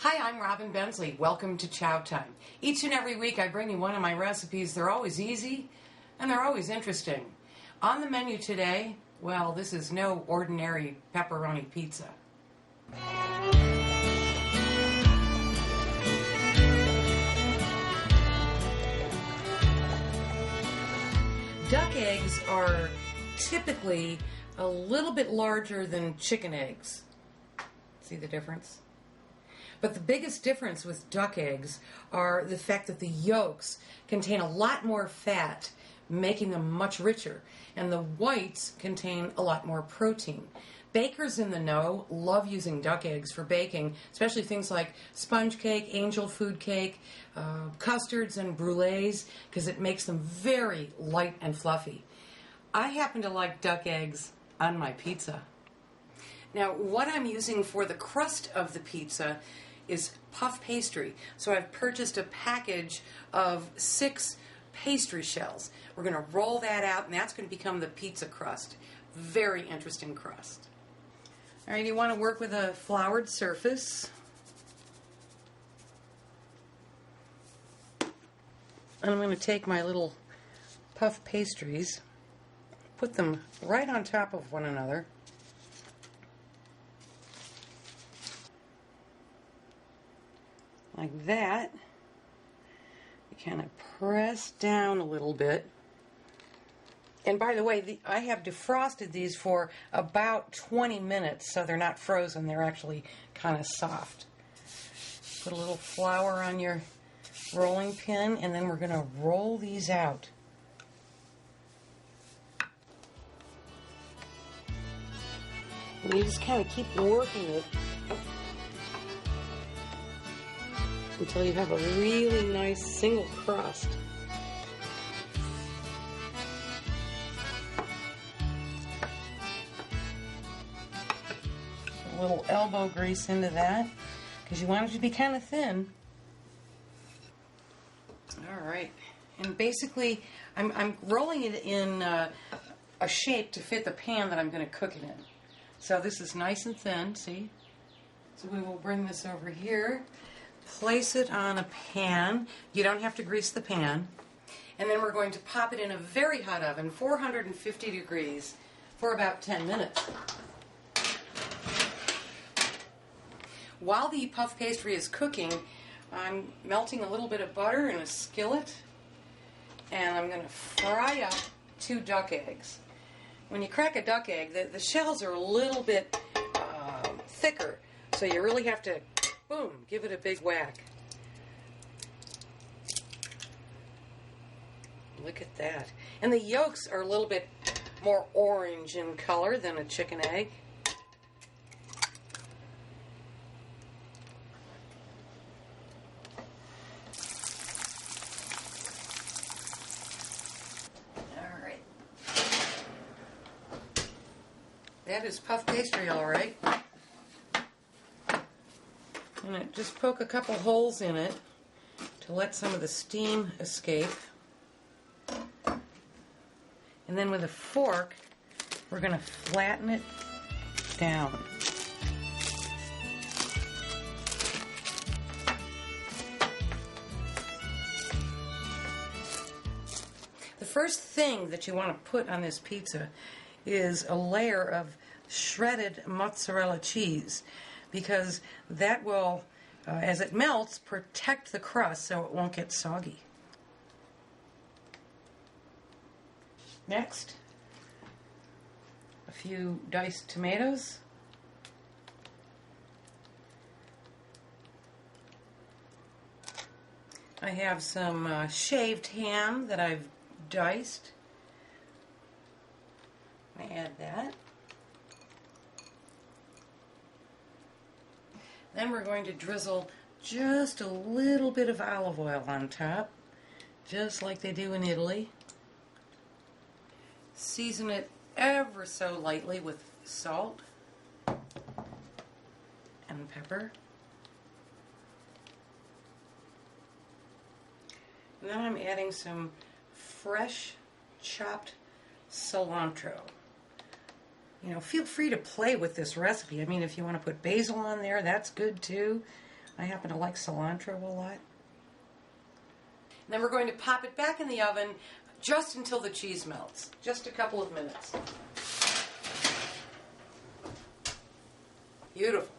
Hi, I'm Robin Bensley. Welcome to Chow Time. Each and every week I bring you one of my recipes. They're always easy and they're always interesting. On the menu today, well, this is no ordinary pepperoni pizza. Duck eggs are typically a little bit larger than chicken eggs. See the difference? But the biggest difference with duck eggs are the fact that the yolks contain a lot more fat, making them much richer, and the whites contain a lot more protein. Bakers in the know love using duck eggs for baking, especially things like sponge cake, angel food cake, custards and brulees, because it makes them very light and fluffy. I happen to like duck eggs on my pizza. Now, what I'm using for the crust of the pizza is puff pastry. So I've purchased a package of 6 pastry shells. We're going to roll that out, and that's going to become the pizza crust. Very interesting crust. All right, you want to work with a floured surface. And I'm going to take my little puff pastries, put them right on top of one another. Like that. You kind of press down a little bit. And by the way, I have defrosted these for about 20 minutes, so they're not frozen, they're actually kind of soft. Put a little flour on your rolling pin, and then we're going to roll these out. And you just kind of keep working it until you have a really nice single crust. A little elbow grease into that because you want it to be kind of thin. Alright, and basically I'm rolling it in a shape to fit the pan that I'm going to cook it in. So this is nice and thin, see? So we will bring this over here. Place it on a pan. You don't have to grease the pan. And then we're going to pop it in a very hot oven, 450 degrees, for about 10 minutes. While the puff pastry is cooking, I'm melting a little bit of butter in a skillet, and I'm going to fry up 2 duck eggs. When you crack a duck egg, the shells are a little bit thicker, so you really have to boom, give it a big whack. Look at that. And the yolks are a little bit more orange in color than a chicken egg. Alright. That is puff pastry, alright. And just poke a couple holes in it to let some of the steam escape. And then with a fork, we're going to flatten it down. The first thing that you want to put on this pizza is a layer of shredded mozzarella cheese, because that will, as it melts, protect the crust so it won't get soggy. Next, a few diced tomatoes. I have some shaved ham that I've diced. I add that. Then we're going to drizzle just a little bit of olive oil on top, just like they do in Italy. Season it ever so lightly with salt and pepper. And then I'm adding some fresh chopped cilantro. You know, feel free to play with this recipe. I mean, if you want to put basil on there, that's good too. I happen to like cilantro a lot. And then we're going to pop it back in the oven just until the cheese melts. Just a couple of minutes. Beautiful.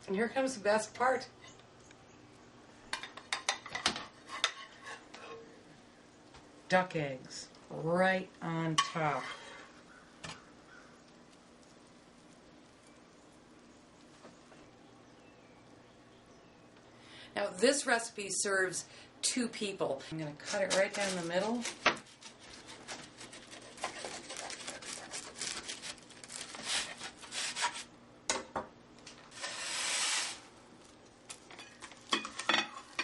And here comes the best part. Duck eggs right on top. Now this recipe serves 2 people. I'm going to cut it right down the middle.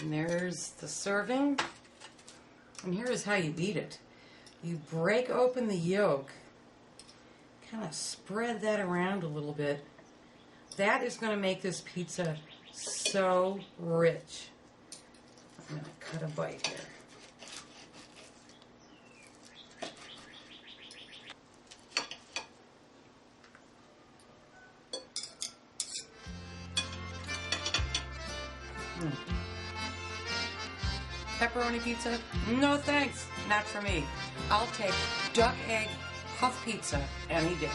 And there's the serving. And here is how you eat it. You break open the yolk, kind of spread that around a little bit. That is going to make this pizza so rich. I'm going to cut a bite here. Pepperoni pizza? No thanks, not for me. I'll take duck egg puff pizza any day.